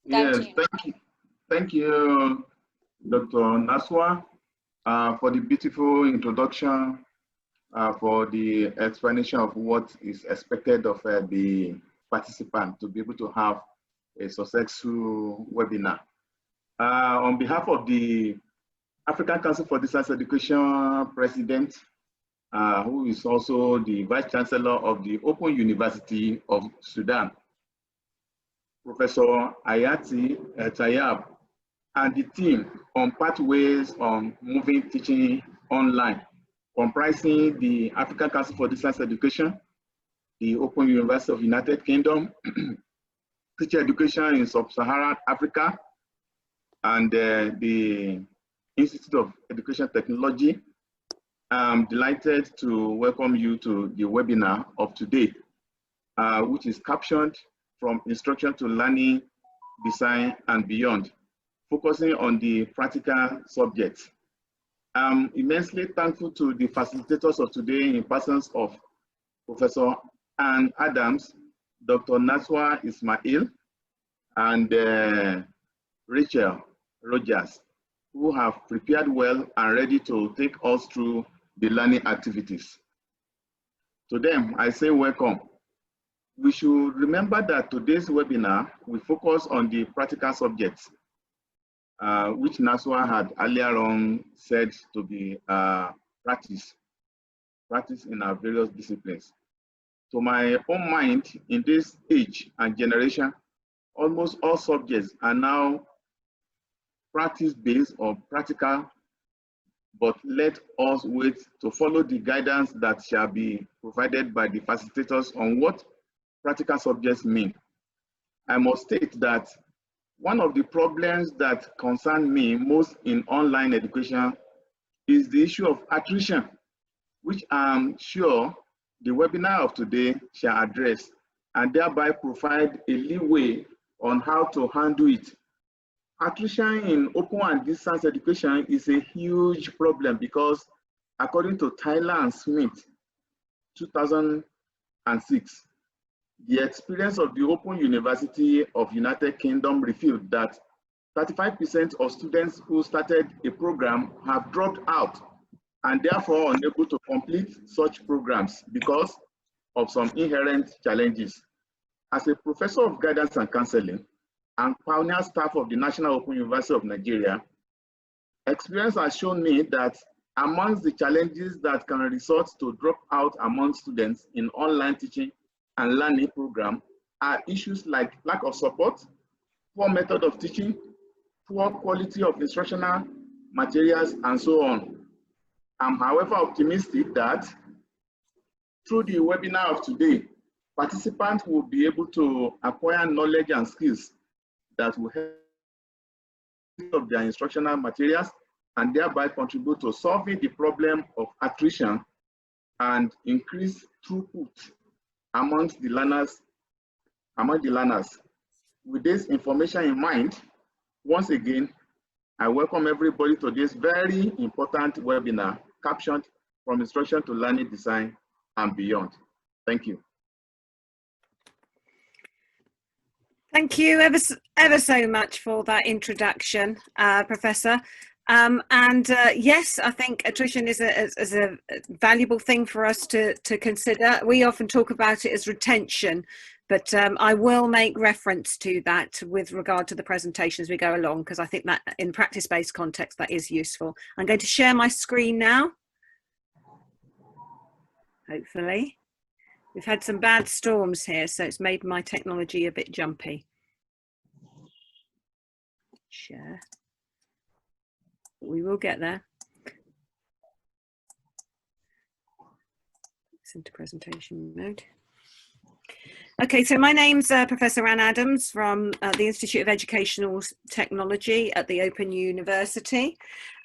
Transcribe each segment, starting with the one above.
Yes, thank you. Thank you, Dr. Naswa, for the beautiful introduction, for the explanation of what is expected of the participant to be able to have a successful webinar. On behalf of the African Council for Distance Education President, who is also the Vice Chancellor of the Open University of Sudan, Professor Ayati Tayab, and the team on Pathways on Moving Teaching Online, comprising the African Council for Distance Education, the Open University of United Kingdom, Teacher Education in Sub-Saharan Africa, and the Institute of Education Technology. I'm delighted to welcome you to the webinar of today, which is captioned From Instruction to Learning, Design and Beyond, focusing on the practical subjects. I'm immensely thankful to the facilitators of today in persons of Professor Ann Adams, Dr. Naswa Ismail, and Rachel Rogers, who have prepared well and ready to take us through the learning activities. To them, I say welcome. We should remember that today's webinar will focus on the practical subjects, which Naswa had earlier on said to be practice in our various disciplines. To my own mind, in this age and generation, almost all subjects are now practice-based or practical, but let us wait to follow the guidance that shall be provided by the facilitators on what practical subjects mean. I must state that one of the problems that concern me most in online education is the issue of attrition, which I'm sure the webinar of today shall address and thereby provide a leeway on how to handle it. Attrition in open and distance education is a huge problem because, according to Tyler and Smith, 2006, the experience of the Open University of United Kingdom revealed that 35% of students who started a program have dropped out and therefore unable to complete such programs because of some inherent challenges. As a professor of guidance and counseling and pioneer staff of the National Open University of Nigeria, experience has shown me that amongst the challenges that can result to drop out among students in online teaching and learning program are issues like lack of support, poor method of teaching, poor quality of instructional materials, and so on. I'm, however, optimistic that through the webinar of today, participants will be able to acquire knowledge and skills that will help of their instructional materials and thereby contribute to solving the problem of attrition and increase throughput amongst the learners. With this information in mind, once again, I welcome everybody to this very important webinar captioned From Instruction to Learning, Design and Beyond. Thank you. Thank you ever so much for that introduction, Professor. Yes, I think attrition is a valuable thing for us to consider. We often talk about it as retention, but I will make reference to that with regard to the presentation as we go along, because I think that in practice-based context, that is useful. I'm going to share my screen now, hopefully. We've had some bad storms here, so it's made my technology a bit jumpy. Share. We will get there. It's into presentation mode. Okay, so my name's Professor Ann Adams from the Institute of Educational Technology at the Open University.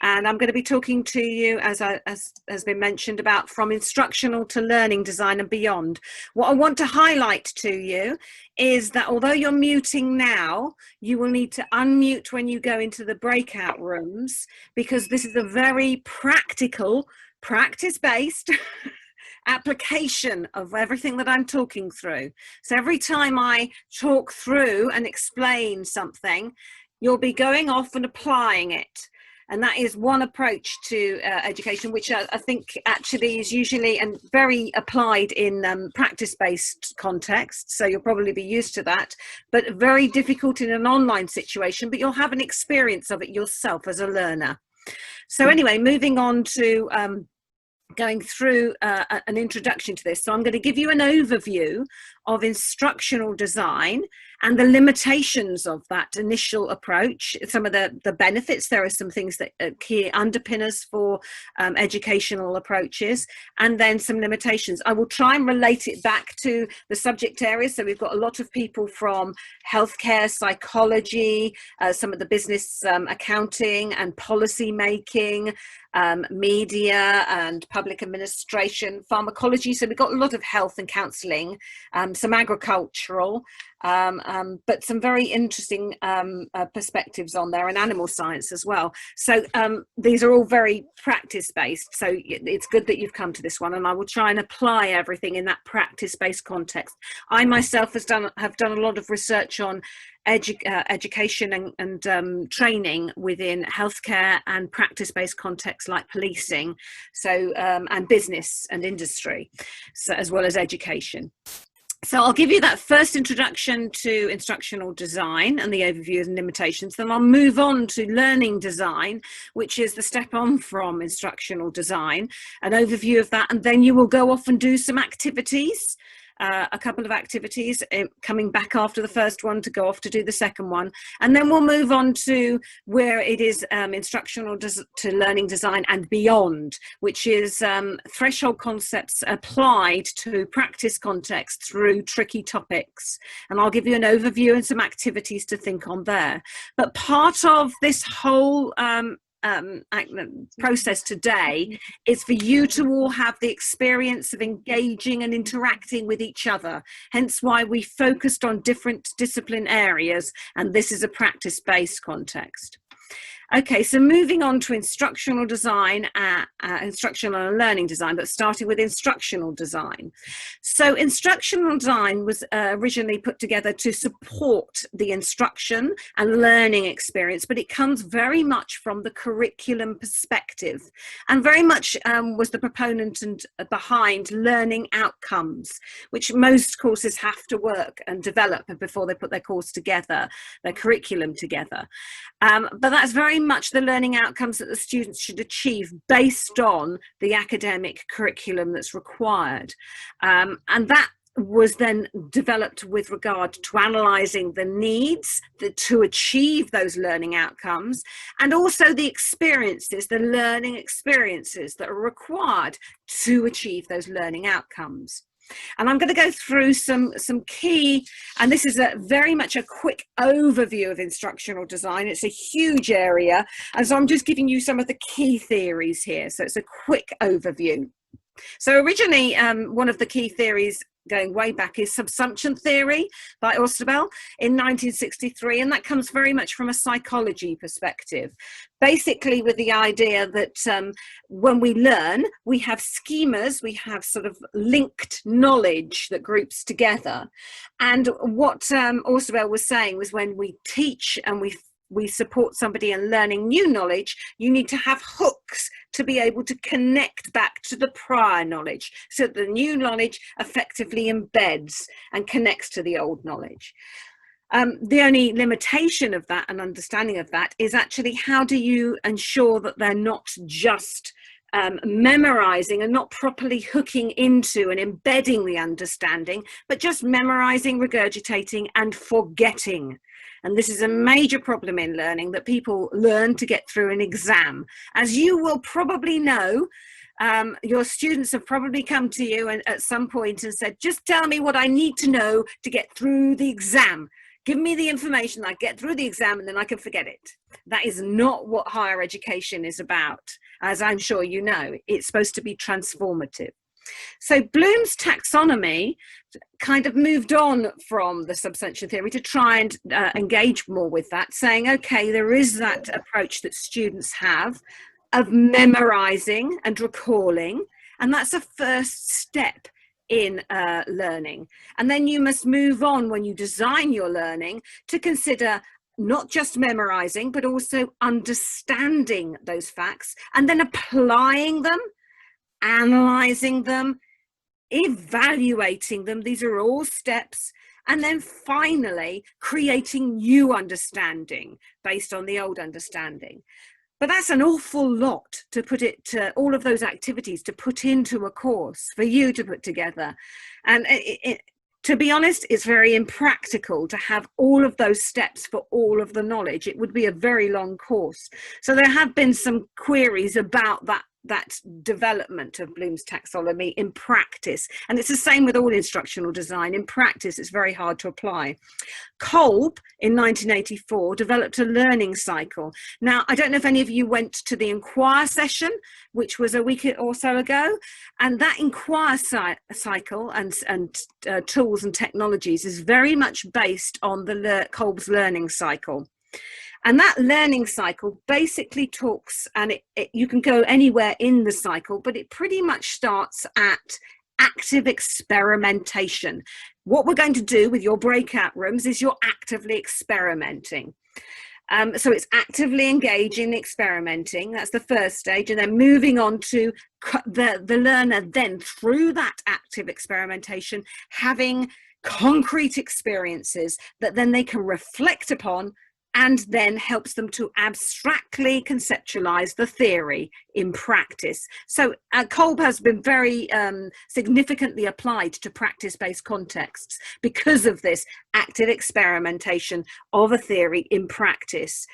And I'm going to be talking to you, as has been mentioned, about From Instructional to Learning, Design and Beyond. What I want to highlight to you is that although you're muting now, you will need to unmute when you go into the breakout rooms, because this is a very practical, practice-based application of everything that I'm talking through. So every time I talk through and explain something, you'll be going off and applying it. And that is one approach to education, which I think actually is usually and very applied in practice-based contexts. So you'll probably be used to that, but very difficult in an online situation, but you'll have an experience of it yourself as a learner. So anyway, moving on to going through an introduction to this. So I'm going to give you an overview of instructional design and the limitations of that initial approach, some of the benefits. There are some things that are key underpinners for educational approaches, and then some limitations. I will try and relate it back to the subject area. So we've got a lot of people from healthcare, psychology, some of the business accounting and policy making, media and public administration, pharmacology. So we've got a lot of health and counselling, some agricultural, but some very interesting perspectives on there, and animal science as well. So these are all very practice-based. So it's good that you've come to this one, and I will try and apply everything in that practice-based context. I myself have done a lot of research on education and training within healthcare and practice-based contexts like policing, so and business and industry, so as well as education. So I'll give you that first introduction to instructional design and the overview and limitations. Then I'll move on to learning design, which is the step on from instructional design, an overview of that, and then you will go off and do some activities. A couple of activities, coming back after the first one to go off to do the second one, and then we'll move on to where it is instructional to learning design and beyond, which is threshold concepts applied to practice context through tricky topics. And I'll give you an overview and some activities to think on there. But part of this whole process today is for you to all have the experience of engaging and interacting with each other, hence why we focused on different discipline areas, and this is a practice-based context. Okay, so moving on to instructional design, instructional and learning design, but starting with instructional design. So instructional design was originally put together to support the instruction and learning experience, but it comes very much from the curriculum perspective, and very much was the proponent and behind learning outcomes, which most courses have to work and develop before they put their course together, their curriculum together. But that's very much the learning outcomes that the students should achieve based on the academic curriculum that's required. And that was then developed with regard to analysing the needs to achieve those learning outcomes, and also the experiences, the learning experiences that are required to achieve those learning outcomes. And I'm going to go through some key, and this is very much a quick overview of instructional design. It's a huge area, and so I'm just giving you some of the key theories here. So it's a quick overview. So originally, one of the key theories going way back is subsumption theory by Osterbell in 1963, and that comes very much from a psychology perspective, basically with the idea that when we learn, we have schemas, we have sort of linked knowledge that groups together. And what Osterbell was saying was, when we teach and we support somebody in learning new knowledge, you need to have hooks to be able to connect back to the prior knowledge, so that the new knowledge effectively embeds and connects to the old knowledge. The only limitation of that and understanding of that is actually, how do you ensure that they're not just memorizing and not properly hooking into and embedding the understanding, but just memorizing, regurgitating and forgetting. And this is a major problem in learning, that people learn to get through an exam. As you will probably know, your students have probably come to you at some point and said, just tell me what I need to know to get through the exam. Give me the information, I get through the exam and then I can forget it. That is not what higher education is about, as I'm sure you know. It's supposed to be transformative. So Bloom's taxonomy kind of moved on from the subsumption theory to try and engage more with that, saying, okay, there is that approach that students have of memorizing and recalling, And that's a first step in learning. And then you must move on when you design your learning to consider not just memorizing, but also understanding those facts and then applying them, analyzing them, evaluating them. These are all steps. And then finally, creating new understanding based on the old understanding. But that's an awful lot to put it to, all of those activities to put into a course for you to put together. And to be honest, it's very impractical to have all of those steps for all of the knowledge. It would be a very long course. So there have been some queries about that development of Bloom's taxonomy in practice. And it's the same with all instructional design. In practice, it's very hard to apply. Kolb in 1984 developed a learning cycle. Now, I don't know if any of you went to the Inquire session, which was a week or so ago, and that Inquire cycle and tools and technologies is very much based on the Kolb's learning cycle. And that learning cycle basically talks, and you can go anywhere in the cycle, but it pretty much starts at active experimentation. What we're going to do with your breakout rooms is you're actively experimenting. So it's actively engaging, experimenting. That's the first stage. And then moving on to the learner then through that active experimentation, having concrete experiences that then they can reflect upon, and then helps them to abstractly conceptualize the theory in practice. So Kolb has been very significantly applied to practice-based contexts because of this active experimentation of a theory in practice,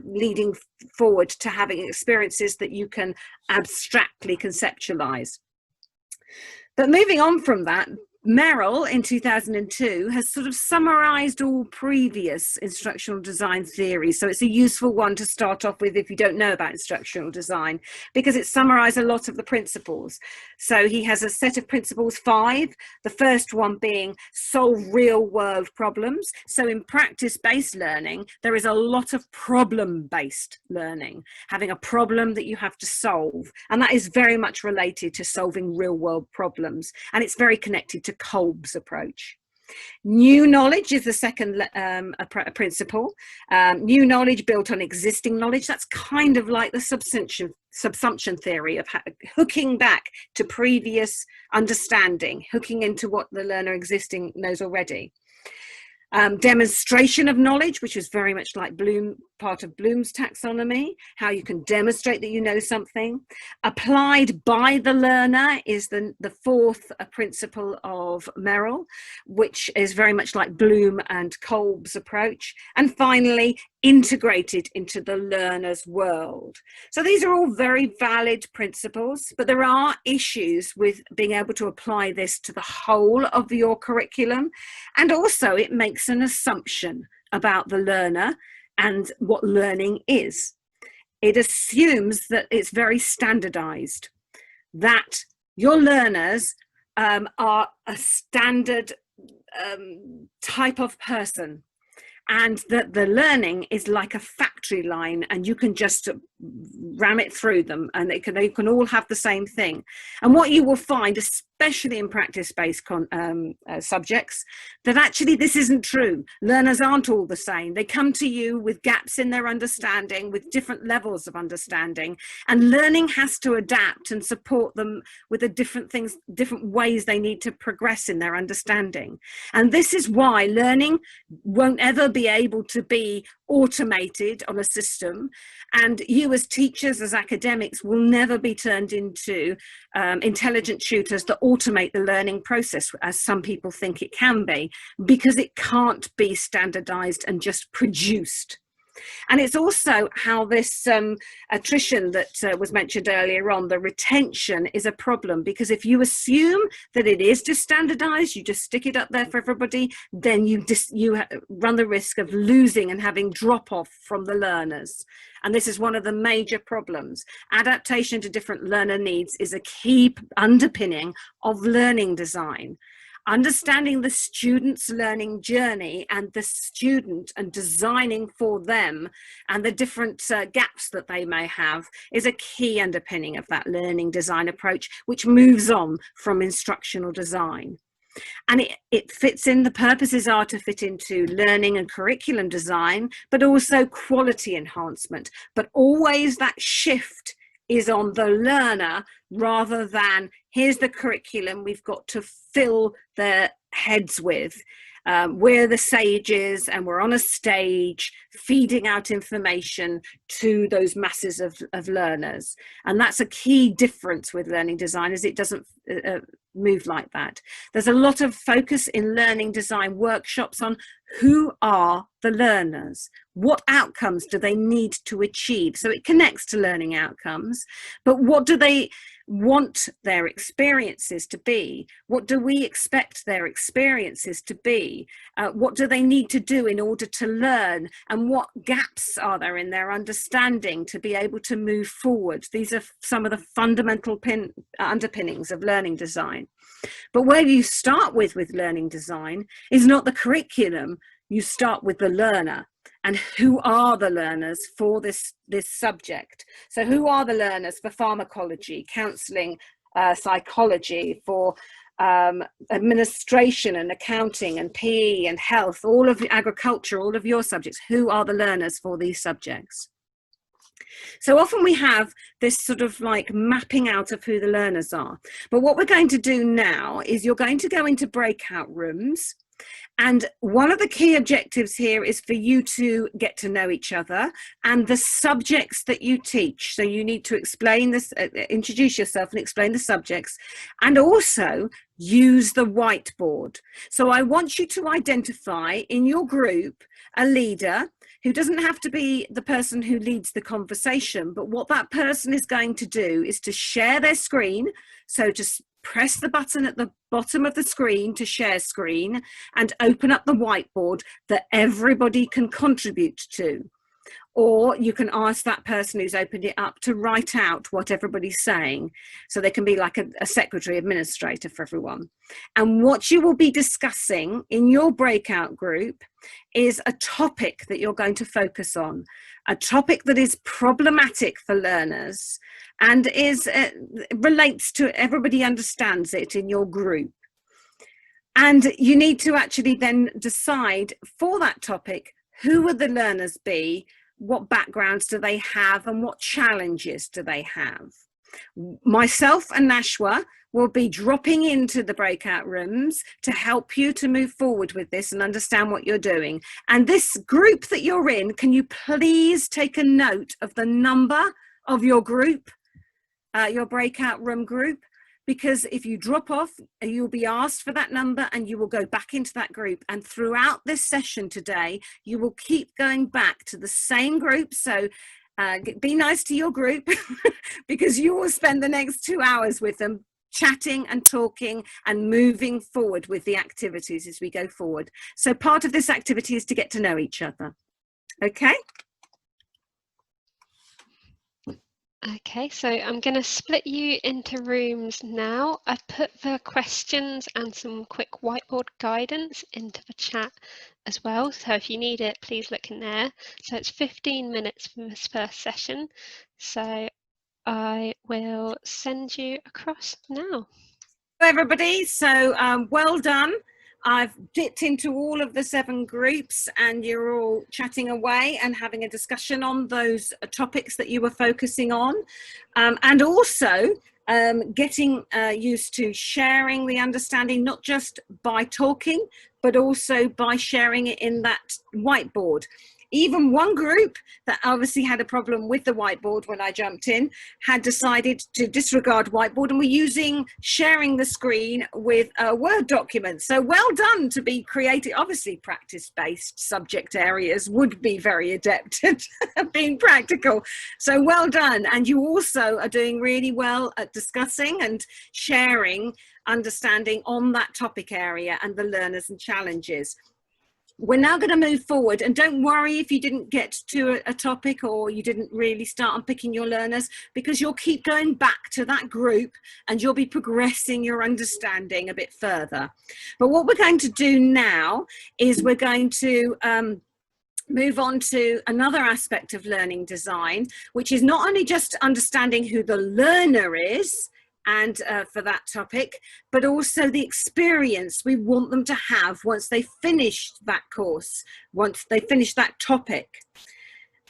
leading forward to having experiences that you can abstractly conceptualize. But moving on from that, Merrill in 2002 has sort of summarized all previous instructional design theories. So it's a useful one to start off with if you don't know about instructional design, because it summarized a lot of the principles. So he has a set of principles, 5, the first one being solve real world problems. So in practice-based learning, there is a lot of problem-based learning, having a problem that you have to solve. And that is very much related to solving real world problems. And it's very connected to Kolb's approach. New knowledge is the second principle. New knowledge built on existing knowledge. That's kind of like the subsumption theory of hooking back to previous understanding, hooking into what the learner existing knows already. Demonstration of knowledge, which is very much like part of Bloom's taxonomy, how you can demonstrate that you know something. Applied by the learner is the fourth principle of Merrill, which is very much like Bloom and Kolb's approach. And finally, integrated into the learner's world. So these are all very valid principles, but there are issues with being able to apply this to the whole of your curriculum. And also it makes an assumption about the learner and what learning is. It assumes that it's very standardized, that your learners are a standard type of person, and that the learning is like a factory line and you can just ram it through them and they can all have the same thing. And what you will find, especially in practice-based subjects, that actually this isn't true. Learners aren't all the same. They come to you with gaps in their understanding, with different levels of understanding, and learning has to adapt and support them with the different ways they need to progress in their understanding. And this is why learning won't ever be able to be automated on a system, and you as teachers, as academics, will never be turned into intelligent tutors that automate the learning process, as some people think it can be, because it can't be standardized and just produced. And it's also how this attrition that was mentioned earlier on, the retention, is a problem, because if you assume that it is just standardized, you just stick it up there for everybody, then you run the risk of losing and having drop off from the learners. And this is one of the major problems. Adaptation to different learner needs is a key underpinning of learning design. understanding the student's learning journey and the student and designing for them and the different gaps that they may have is a key underpinning of that learning design approach, which moves on from instructional design. And it fits in, the purposes are to fit into learning and curriculum design, but also quality enhancement. But always that shift is on the learner rather than here's the curriculum we've got to fill their heads with. We're the sages and we're on a stage feeding out information to those masses of learners. And that's a key difference with learning design, is it doesn't move like that. There's a lot of focus in learning design workshops on who are the learners, what outcomes do they need to achieve. So it connects to learning outcomes, but what do they want their experiences to be? What do we expect their experiences to be? What do they need to do in order to learn? And what gaps are there in their understanding to be able to move forward? These are some of the fundamental underpinnings of learning design. But where you start with learning design is not the curriculum. You start with the learner. And who are the learners for this subject? So who are the learners for pharmacology, counselling, psychology, for administration and accounting and PE and health, all of agriculture, all of your subjects? Who are the learners for these subjects? So often we have this sort of like mapping out of who the learners are. But what we're going to do now is you're going to go into breakout rooms. And one of the key objectives here is for you to get to know each other and the subjects that you teach. So you need to explain this, introduce yourself and explain the subjects, and also use the whiteboard. So I want you to identify in your group a leader who doesn't have to be the person who leads the conversation, but what that person is going to do is to share their screen. So just press the button at the bottom of the screen to share screen and open up the whiteboard that everybody can contribute to. Or you can ask that person who's opened it up to write out what everybody's saying. So they can be like a secretary administrator for everyone. And what you will be discussing in your breakout group is a topic that you're going to focus on, a topic that is problematic for learners and is relates to, everybody understands it in your group. And you need to actually then decide for that topic, who would the learners be? What backgrounds do they have and what challenges do they have? Myself and Nashwa will be dropping into the breakout rooms to help you to move forward with this and understand what you're doing. And this group that you're in, can you please take a note of the number of your group, your breakout room group? Because if you drop off, you'll be asked for that number and you will go back into that group. And throughout this session today, you will keep going back to the same group. So be nice to your group because you will spend the next 2 hours with them, chatting and talking and moving forward with the activities as we go forward. So part of this activity is to get to know each other. Okay. Okay, so I'm going to split you into rooms now. I've put the questions and some quick whiteboard guidance into the chat as well. So if you need it, please look in there. So it's 15 minutes for this first session. So I will send you across now. Hello everybody, so well done. I've dipped into all of the 7 groups and you're all chatting away and having a discussion on those topics that you were focusing on, and also getting used to sharing the understanding, not just by talking, but also by sharing it in that whiteboard. Even one group that obviously had a problem with the whiteboard when I jumped in had decided to disregard whiteboard and were using sharing the screen with a Word document. So well done to be creative. Obviously practice-based subject areas would be very adept at being practical. So well done. And you also are doing really well at discussing and sharing understanding on that topic area and the learners and challenges. we're now going to move forward, and don't worry if you didn't get to a topic or you didn't really start unpicking your learners, because you'll keep going back to that group and you'll be progressing your understanding a bit further. But what we're going to do now is we're going to move on to another aspect of learning design, which is not only just understanding who the learner is, and for that topic, but also the experience we want them to have once they finished that course, once they finish that topic.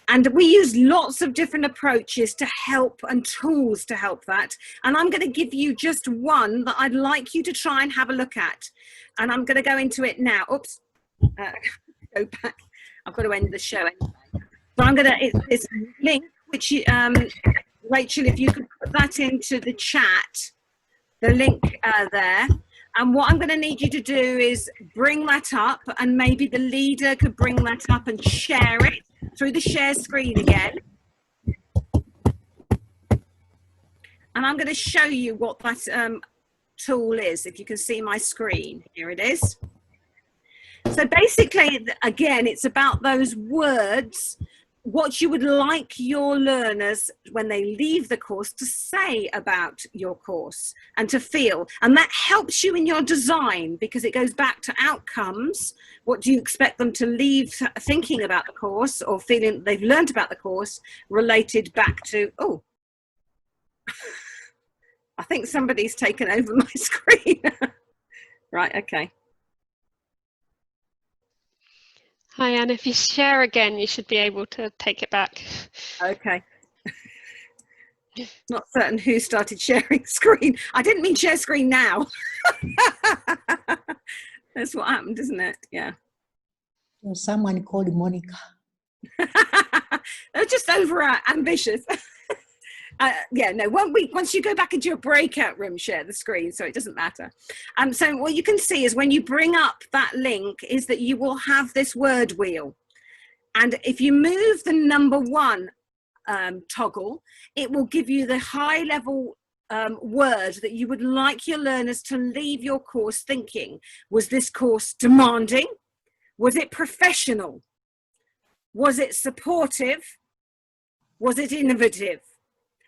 And we use lots of different approaches to help and tools to help that. And I'm going to give you just one that I'd like you to try and have a look at. And I'm going to go into it now. Oops, go back. I've got to end the show anyway. So I'm going to, it's this link, which Rachel, if you could put that into the chat, the link there. And what I'm going to need you to do is bring that up, and maybe the leader could bring that up and share it through the share screen again. And I'm going to show you what that tool is. If you can see my screen, here it is. So basically, again, it's about those words, what you would like your learners when they leave the course to say about your course and to feel. And that helps you in your design, because it goes back to outcomes. What do you expect them to leave thinking about the course or feeling they've learned about the course, related back to, oh, I think somebody's taken over my screen. Right, okay. Hi, Anne. If you share again, you should be able to take it back. Okay. Not certain who started sharing screen. I didn't mean share screen now. That's what happened, isn't it? Yeah. So someone called Monica. They're just over ambitious. Yeah, no, once you go back into your breakout room, share the screen, so it doesn't matter. So what you can see is when you bring up that link is that you will have this word wheel. And if you move the number 1 toggle, it will give you the high level word that you would like your learners to leave your course thinking. Was this course demanding? Was it professional? Was it supportive? Was it innovative?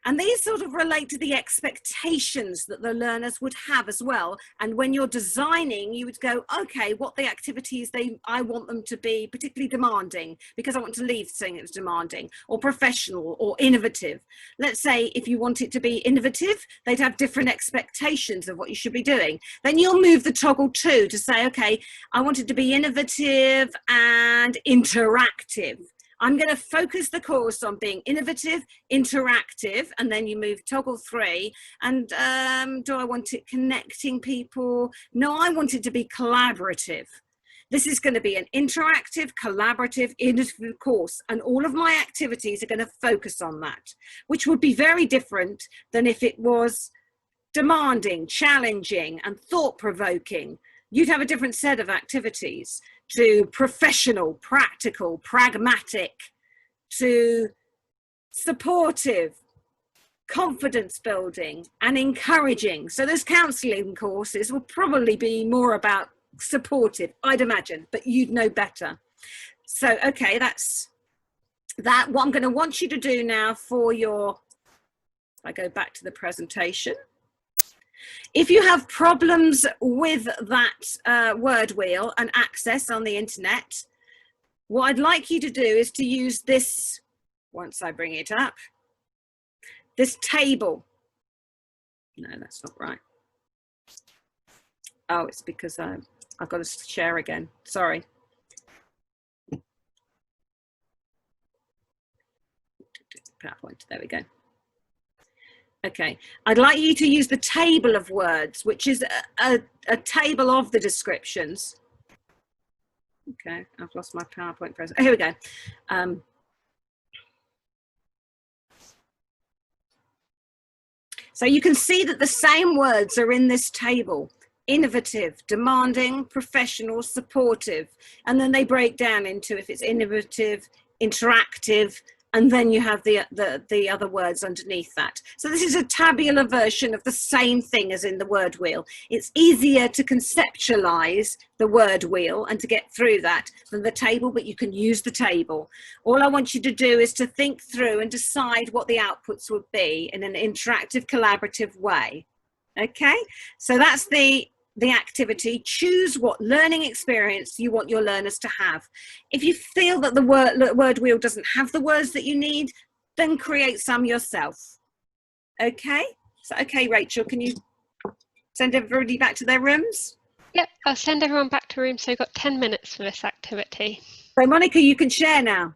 And these sort of relate to the expectations that the learners would have as well. And when you're designing, you would go, okay, what the activities I want them to be, particularly demanding, because I want to leave saying it was demanding, or professional, or innovative. Let's say if you want it to be innovative, they'd have different expectations of what you should be doing. Then you'll move the toggle 2 to say, okay, I want it to be innovative and interactive. I'm going to focus the course on being innovative, interactive, and then you move toggle 3. And do I want it connecting people? No, I want it to be collaborative. This is going to be an interactive, collaborative, innovative course, and all of my activities are going to focus on that, which would be very different than if it was demanding, challenging, and thought-provoking. You'd have a different set of activities, to professional, practical, pragmatic, to supportive, confidence building, and encouraging. So those counselling courses will probably be more about supportive, I'd imagine, but you'd know better. So, okay, that's that. What I'm going to want you to do now for your, if I go back to the presentation, if you have problems with that word wheel and access on the internet, what I'd like you to do is to use this, once I bring it up, this table. No, that's not right. Oh, it's because I've got to share again. Sorry. PowerPoint, there we go. Okay, I'd like you to use the table of words, which is a table of the descriptions. Okay, I've lost my PowerPoint present. Here we go. So you can see that the same words are in this table: innovative, demanding, professional, supportive. And then they break down into if it's innovative, interactive, and then you have the other words underneath that. So this is a tabular version of the same thing as in the word wheel. It's easier to conceptualize the word wheel and to get through that than the table, but you can use the table. All I want you to do is to think through and decide what the outputs would be in an interactive, collaborative way. Okay, so that's the activity. Choose what learning experience you want your learners to have. If you feel that the word wheel doesn't have the words that you need, then create some yourself. Okay, so okay, Rachel, can you send everybody back to their rooms? Yep, I'll send everyone back to room, so you've got 10 minutes for this activity. So Monica, you can share now.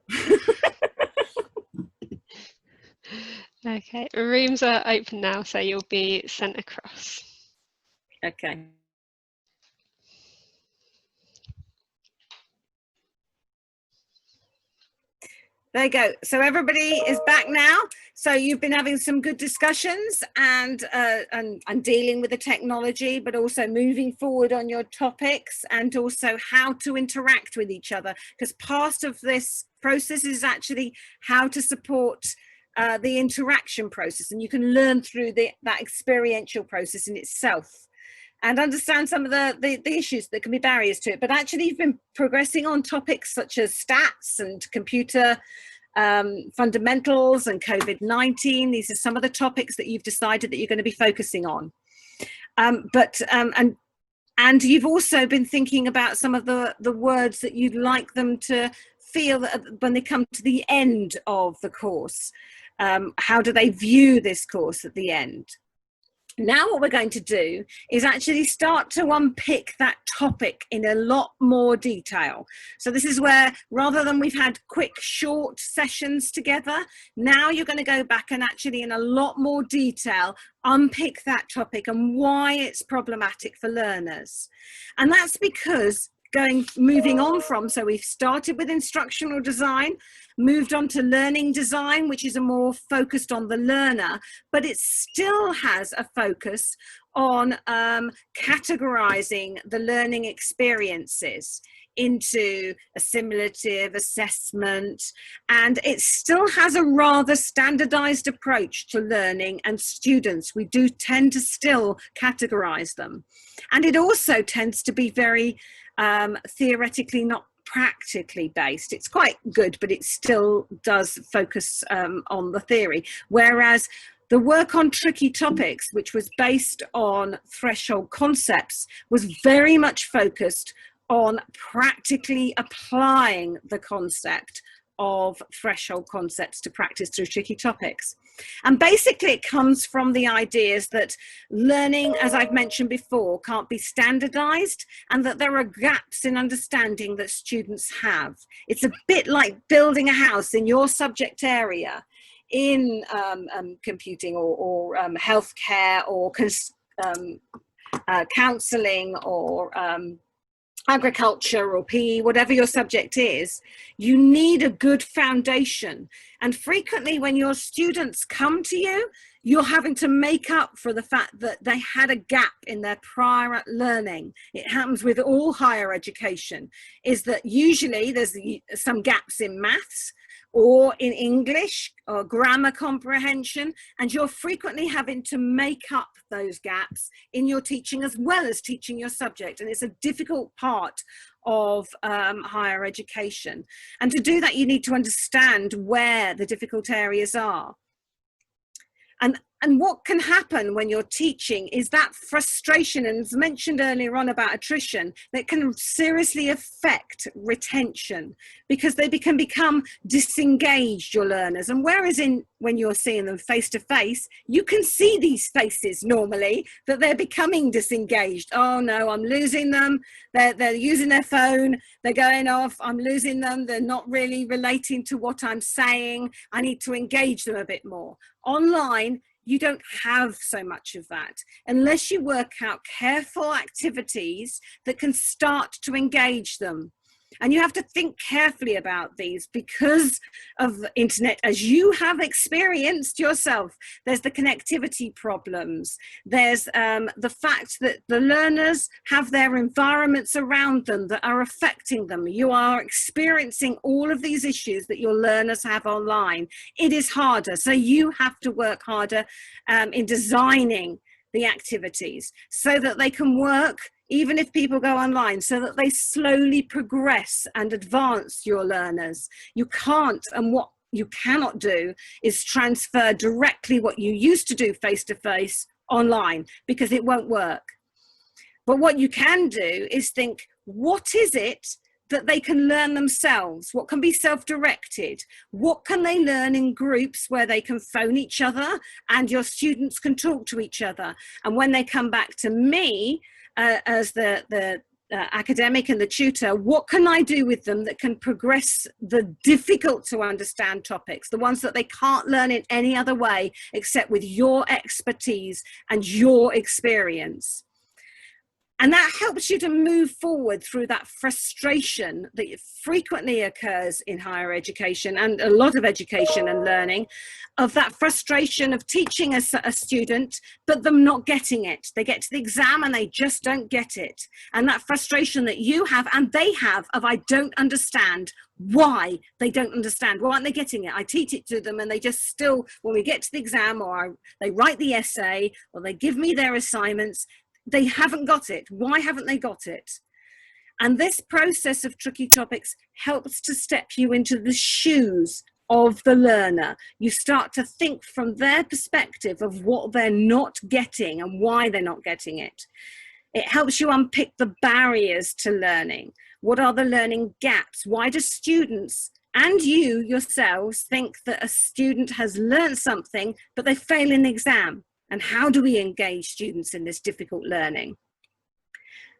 Okay, rooms are open now, so you'll be sent across. Okay. There you go. So everybody is back now. So you've been having some good discussions and dealing with the technology, but also moving forward on your topics and also how to interact with each other. Because part of this process is actually how to support the interaction process, and you can learn through that experiential process in itself and understand some of the issues that can be barriers to it. But actually you've been progressing on topics such as stats and computer fundamentals and COVID-19. These are some of the topics that you've decided that you're going to be focusing on. And you've also been thinking about some of the words that you'd like them to feel that when they come to the end of the course. How do they view this course at the end? Now what we're going to do is actually start to unpick that topic in a lot more detail. So this is where, rather than we've had quick, short sessions together, now you're going to go back and actually in a lot more detail unpick that topic and why it's problematic for learners. And that's because moving on from, so we've started with instructional design, moved on to learning design, which is a more focused on the learner, but it still has a focus on categorizing the learning experiences into assimilative assessment, and it still has a rather standardized approach to learning and students. We do tend to still categorize them, and it also tends to be very theoretically, not practically based. It's quite good, but it still does focus on the theory. Whereas the work on tricky topics, which was based on threshold concepts, was very much focused on practically applying the concept of threshold concepts to practice through tricky topics. And basically it comes from the ideas that learning, as I've mentioned before, can't be standardized, and that there are gaps in understanding that students have. It's a bit like building a house in your subject area in computing or healthcare or counselling or agriculture or PE, whatever your subject is. You need a good foundation. And frequently when your students come to you, you're having to make up for the fact that they had a gap in their prior learning. It happens with all higher education, is that usually there's some gaps in maths or in English or grammar comprehension, and you're frequently having to make up those gaps in your teaching as well as teaching your subject. And it's a difficult part of higher education. And to do that, you need to understand where the difficult areas are. And what can happen when you're teaching is that frustration, and as mentioned earlier on about attrition, that can seriously affect retention because they can become disengaged, your learners. And whereas when you're seeing them face to face, you can see these faces normally that they're becoming disengaged. Oh no, I'm losing them. They're using their phone. They're going off. I'm losing them. They're not really relating to what I'm saying. I need to engage them a bit more. Online, you don't have so much of that unless you work out careful activities that can start to engage them. And you have to think carefully about these because of the internet, as you have experienced yourself. There's the connectivity problems. There's the fact that the learners have their environments around them that are affecting them. You are experiencing all of these issues that your learners have online. It is harder. So you have to work harder in designing the activities so that they can work even if people go online, so that they slowly progress and advance your learners. You can't, and what you cannot do is transfer directly what you used to do face-to-face online, because it won't work. But what you can do is think, what is it that they can learn themselves? What can be self-directed? What can they learn in groups where they can phone each other and your students can talk to each other? And when they come back to me, as the academic and the tutor, what can I do with them that can progress the difficult to understand topics, the ones that they can't learn in any other way except with your expertise and your experience? And that helps you to move forward through that frustration that frequently occurs in higher education and a lot of education and learning, of that frustration of teaching a student, but them not getting it. They get to the exam and they just don't get it. And that frustration that you have and they have of, I don't understand why they don't understand. Why aren't they getting it? I teach it to them and they just still, when we get to the exam, or they write the essay or they give me their assignments, they haven't got it. Why haven't they got it? And this process of tricky topics helps to step you into the shoes of the learner. You start to think from their perspective of what they're not getting and why they're not getting it. It helps you unpick the barriers to learning. What are the learning gaps? Why do students and you yourselves think that a student has learned something, but they fail in the exam? And how do we engage students in this difficult learning?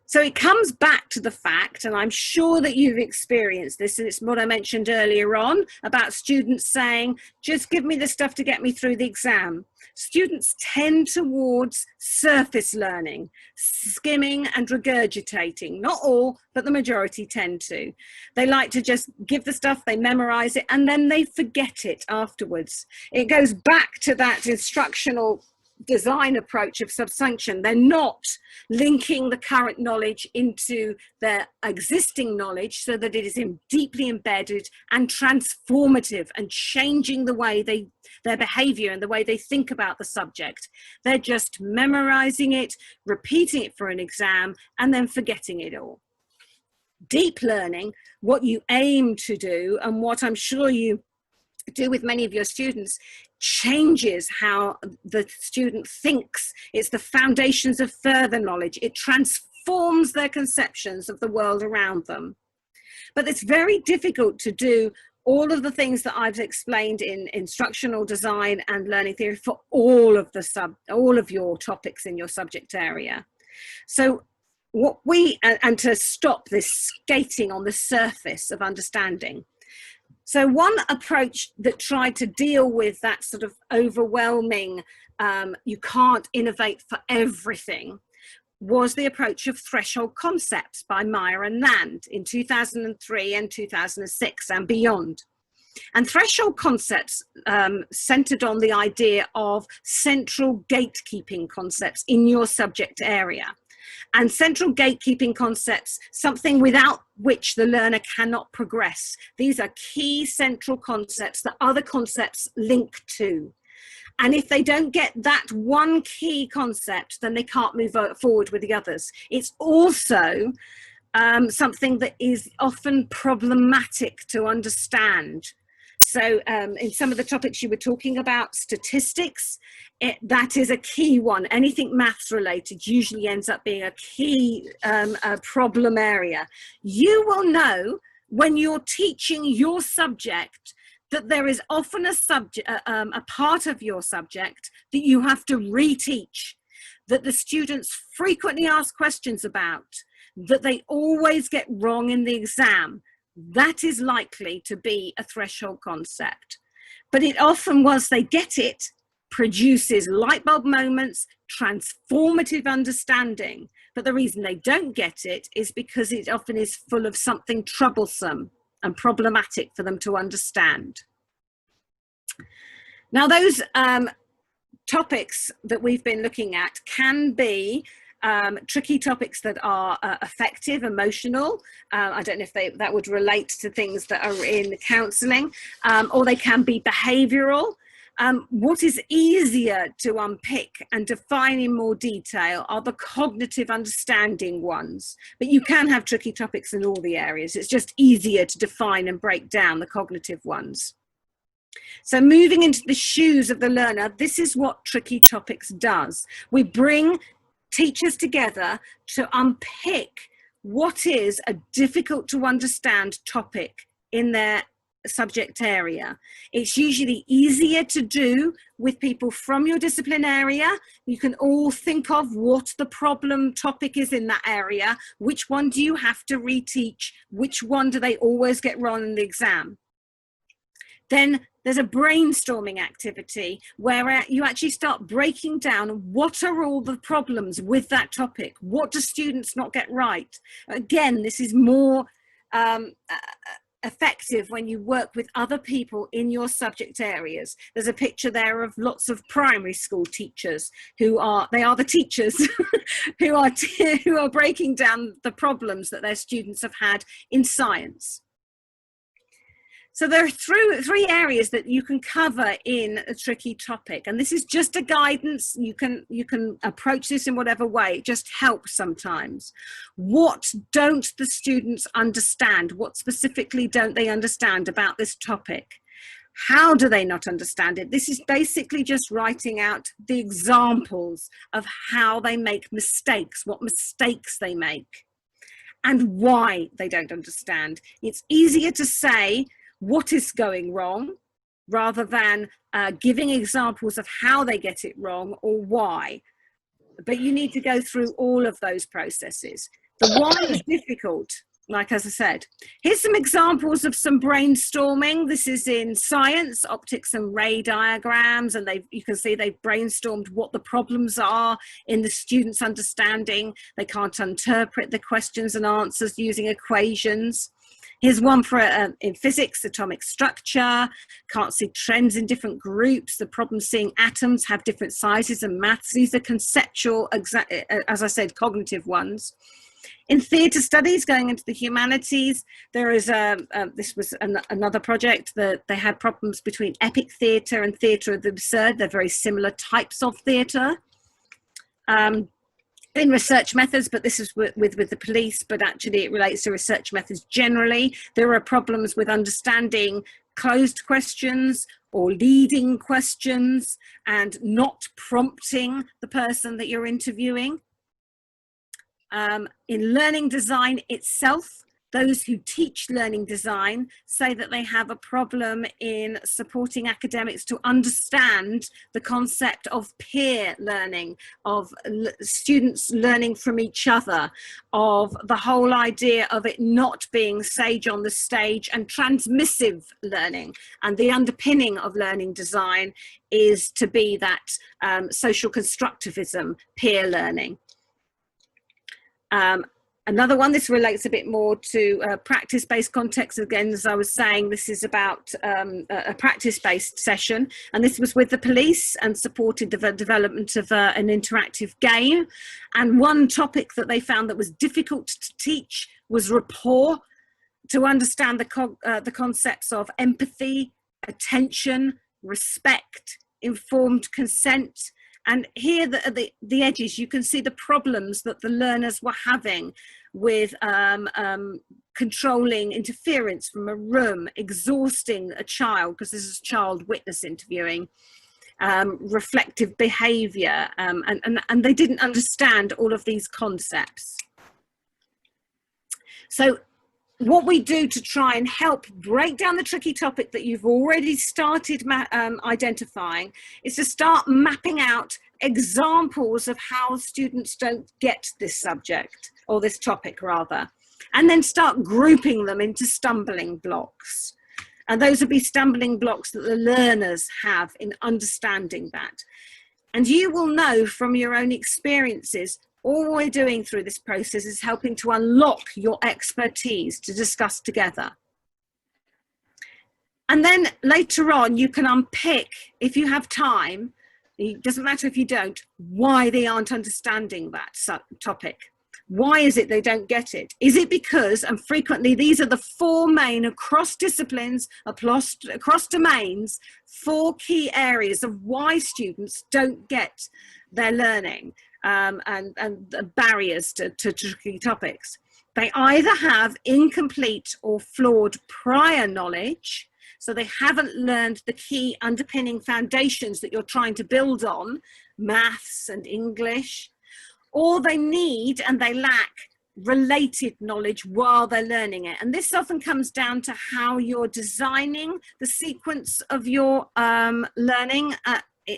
So it comes back to the fact, and I'm sure that you've experienced this, and it's what I mentioned earlier on about students saying, just give me the stuff to get me through the exam. Students tend towards surface learning, skimming and regurgitating. Not all, but the majority tend to. They like to just give the stuff, they memorize it, and then they forget it afterwards. It goes back to that instructional design approach of subsumption. They're not linking the current knowledge into their existing knowledge so that it is deeply embedded and transformative and changing the way their behavior and the way they think about the subject. They're just memorizing it, repeating it for an exam, and then forgetting it all. Deep learning, what you aim to do, and what I'm sure you do with many of your students, changes how the student thinks. It's the foundations of further knowledge. It transforms their conceptions of the world around them. But it's very difficult to do all of the things that I've explained in instructional design and learning theory for all of your topics in your subject area. So and to stop this skating on the surface of understanding. So one approach that tried to deal with that sort of overwhelming, you can't innovate for everything, was the approach of threshold concepts by Meyer and Land in 2003 and 2006 and beyond. And threshold concepts centered on the idea of central gatekeeping concepts in your subject area. And central gatekeeping concepts, something without which the learner cannot progress. These are key central concepts that other concepts link to. And if they don't get that one key concept, then they can't move forward with the others. It's also something that is often problematic to understand. So in some of the topics you were talking about, statistics, that is a key one. Anything maths related usually ends up being a key problem area. You will know when you're teaching your subject that there is often a part of your subject that you have to reteach, that the students frequently ask questions about, that they always get wrong in the exam. That is likely to be a threshold concept. But it often, once they get it, produces light bulb moments, transformative understanding. But the reason they don't get it is because it often is full of something troublesome and problematic for them to understand. Now, those topics that we've been looking at can be tricky topics that are affective, emotional. I don't know if that would relate to things that are in counselling, or they can be behavioural. What is easier to unpick and define in more detail are the cognitive understanding ones, but you can have tricky topics in all the areas. It's just easier to define and break down the cognitive ones. So moving into the shoes of the learner, this is what Tricky Topics does. We bring teachers together to unpick what is a difficult to understand topic in their subject area. It's usually easier to do with people from your discipline area. You can all think of what the problem topic is in that area. Which one do you have to reteach? Which one do they always get wrong in the exam? Then there's a brainstorming activity where you actually start breaking down what are all the problems with that topic. What do students not get right? Again, this is more effective when you work with other people in your subject areas. There's a picture there of lots of primary school teachers who are the teachers who are breaking down the problems that their students have had in science. So there are three areas that you can cover in a tricky topic, and this is just a guidance. You can approach this in whatever way. It just helps sometimes. What don't the students understand? What specifically don't they understand about this topic? How do they not understand it? This is basically just writing out the examples of how they make mistakes, what mistakes they make, and why they don't understand. It's easier to say what is going wrong rather than giving examples of how they get it wrong or why. But you need to go through all of those processes. The why is difficult, like as I said. Here's some examples of some brainstorming. This is in science, optics and ray diagrams, and you can see they've brainstormed what the problems are in the students' understanding. They can't interpret the questions and answers using equations. Here's one for in physics, atomic structure, can't see trends in different groups. The problem seeing atoms have different sizes and maths. These are conceptual, as I said, cognitive ones. In theatre studies, going into the humanities, there is this was another project that they had problems between epic theatre and theatre of the absurd. They're very similar types of theatre. In research methods, but this is with the police, but actually it relates to research methods generally. There are problems with understanding closed questions or leading questions and not prompting the person that you're interviewing. In learning design itself, those who teach learning design say that they have a problem in supporting academics to understand the concept of peer learning, of students learning from each other, of the whole idea of it not being sage on the stage, and transmissive learning. And the underpinning of learning design is to be that social constructivism, peer learning. Another one, this relates a bit more to practice-based context. Again, as I was saying, this is about a practice-based session, and this was with the police and supported the development of an interactive game. And one topic that they found that was difficult to teach was rapport, to understand the concepts of empathy, attention, respect, informed consent. And here at the edges, you can see the problems that the learners were having with controlling interference from a room, exhausting a child, because this is child witness interviewing, reflective behaviour, and they didn't understand all of these concepts. So what we do to try and help break down the tricky topic that you've already started identifying is to start mapping out examples of how students don't get this subject, or this topic rather, and then start grouping them into stumbling blocks. And those would be stumbling blocks that the learners have in understanding that. And you will know from your own experiences, all we're doing through this process is helping to unlock your expertise to discuss together. And then later on, you can unpick, if you have time, it doesn't matter if you don't, why they aren't understanding that topic. Why is it they don't get it? Is it because, and frequently these are the four main across disciplines, across domains, four key areas of why students don't get their learning and the barriers to tricky topics. They either have incomplete or flawed prior knowledge, so they haven't learned the key underpinning foundations that you're trying to build on, maths and English, or they need and they lack related knowledge while they're learning it. And this often comes down to how you're designing the sequence of your learning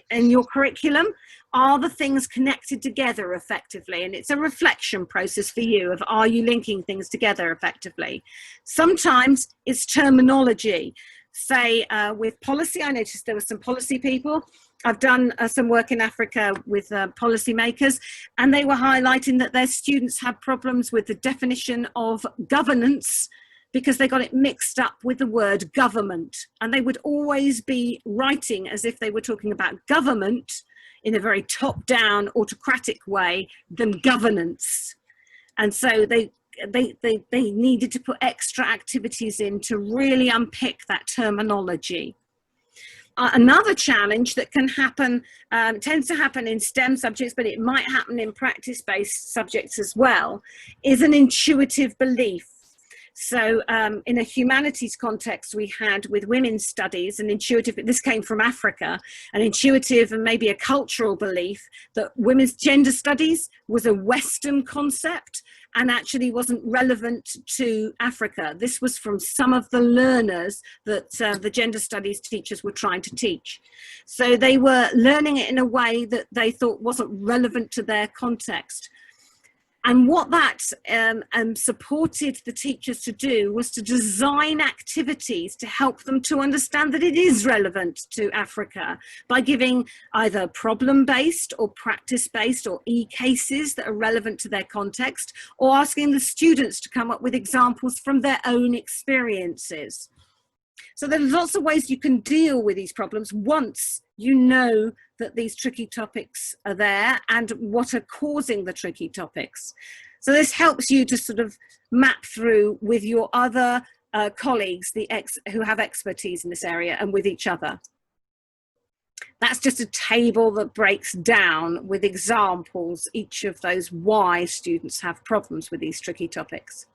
in your curriculum. Are the things connected together effectively? And it's a reflection process for you of, are you linking things together effectively? Sometimes it's terminology. Say with policy, I noticed there were some policy people. I've done some work in Africa with policymakers, and they were highlighting that their students had problems with the definition of governance because they got it mixed up with the word government. And they would always be writing as if they were talking about government in a very top-down autocratic way than governance. And so they needed to put extra activities in to really unpick that terminology. Another challenge that can happen, tends to happen in STEM subjects, but it might happen in practice-based subjects as well, is an intuitive belief. So in a humanities context we had with women's studies, an intuitive, this came from Africa, an intuitive and maybe a cultural belief that women's gender studies was a Western concept and actually wasn't relevant to Africa. This was from some of the learners that the gender studies teachers were trying to teach. So they were learning it in a way that they thought wasn't relevant to their context. And what that supported the teachers to do was to design activities to help them to understand that it is relevant to Africa by giving either problem-based or practice-based or e-cases that are relevant to their context, or asking the students to come up with examples from their own experiences. So there's lots of ways you can deal with these problems once you know that these tricky topics are there and what are causing the tricky topics. So this helps you to sort of map through with your other colleagues who have expertise in this area and with each other. That's just a table that breaks down with examples each of those why students have problems with these tricky topics.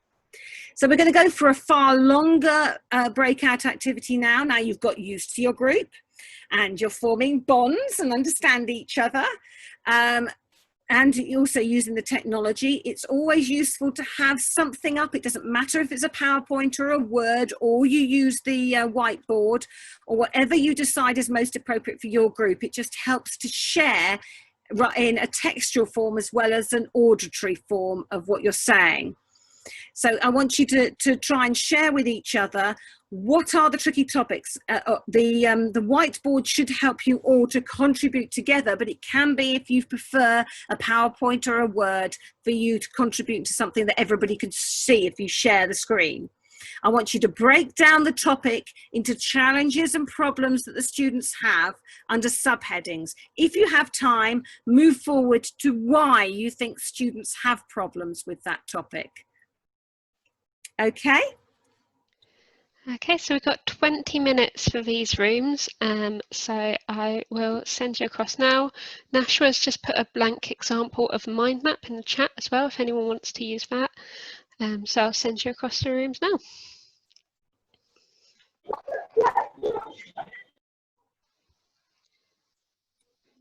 So we're going to go for a far longer breakout activity now. Now you've got used to your group and you're forming bonds and understand each other. And also using the technology. It's always useful to have something up. It doesn't matter if it's a PowerPoint or a Word, or you use the whiteboard, or whatever you decide is most appropriate for your group. It just helps to share in a textual form as well as an auditory form of what you're saying. So I want you to try and share with each other what are the tricky topics. The whiteboard should help you all to contribute together, but it can be, if you prefer a PowerPoint or a Word, for you to contribute to something that everybody can see if you share the screen. I want you to break down the topic into challenges and problems that the students have under subheadings. If you have time, move forward to why you think students have problems with that topic. Okay. Okay, so we've got 20 minutes for these rooms, so I will send you across now. Nashwa's just put a blank example of mind map in the chat as well, if anyone wants to use that. So I'll send you across the rooms now.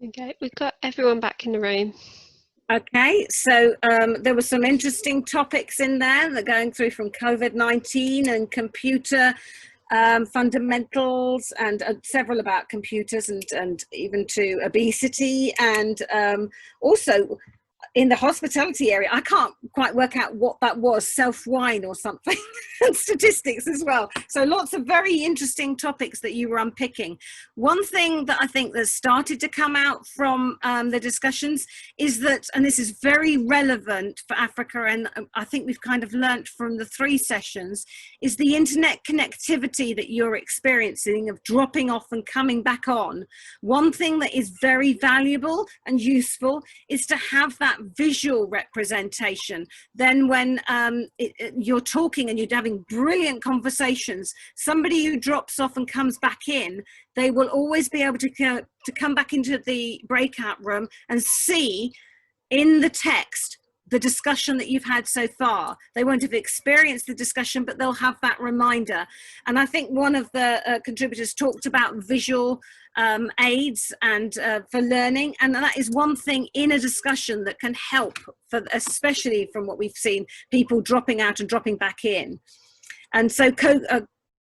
Okay, we've got everyone back in the room. Okay, so there were some interesting topics in there that are going through from COVID-19 and computer fundamentals, and several about computers and even to obesity, and also in the hospitality area. I can't quite work out what that was, self-wine or something, and statistics as well. So lots of very interesting topics that you were unpicking. One thing that I think that's started to come out from the discussions is that, and this is very relevant for Africa, and I think we've kind of learnt from the 3 sessions, is the internet connectivity that you're experiencing of dropping off and coming back on. One thing that is very valuable and useful is to have that visual representation. Then when you're talking and you're having brilliant conversations, somebody who drops off and comes back in, they will always be able to come back into the breakout room and see in the text the discussion that you've had so far. They won't have experienced the discussion, but they'll have that reminder. And I think one of the contributors talked about visual aids and for learning, and that is one thing in a discussion that can help, for especially from what we've seen, people dropping out and dropping back in. And so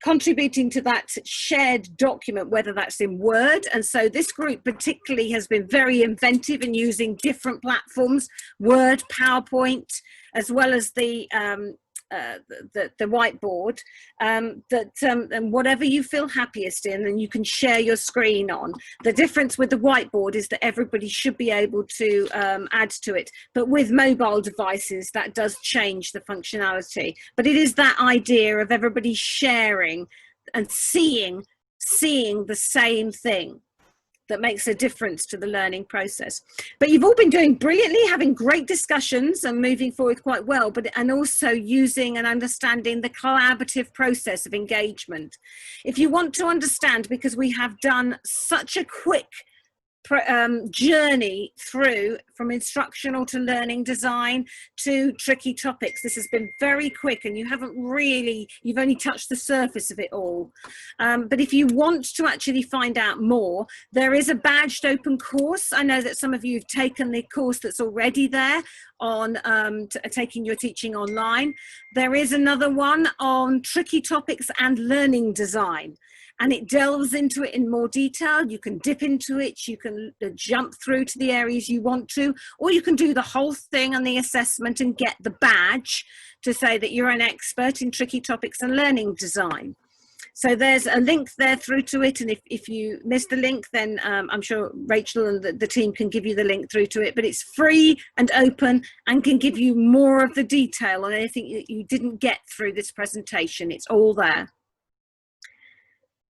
contributing to that shared document, whether that's in Word. And so this group particularly has been very inventive in using different platforms, Word, PowerPoint, as well as the whiteboard, and whatever you feel happiest in, and you can share your screen on. The difference with the whiteboard is that everybody should be able to add to it, but with mobile devices that does change the functionality. But it is that idea of everybody sharing and seeing the same thing that makes a difference to the learning process. But you've all been doing brilliantly, having great discussions and moving forward quite well, and also using and understanding the collaborative process of engagement. If you want to understand, because we have done such a quick journey through from instructional to learning design to tricky topics, this has been very quick, and you've only touched the surface of it all. But if you want to actually find out more, there is a badged open course. I know that some of you have taken the course that's already there on taking your teaching online. There is another one on tricky topics and learning design, and it delves into it in more detail. You can dip into it, you can jump through to the areas you want to, or you can do the whole thing on the assessment and get the badge to say that you're an expert in tricky topics and learning design. So there's a link there through to it, and if you missed the link, then I'm sure Rachel and the team can give you the link through to it. But it's free and open and can give you more of the detail on anything that you didn't get through this presentation. It's all there.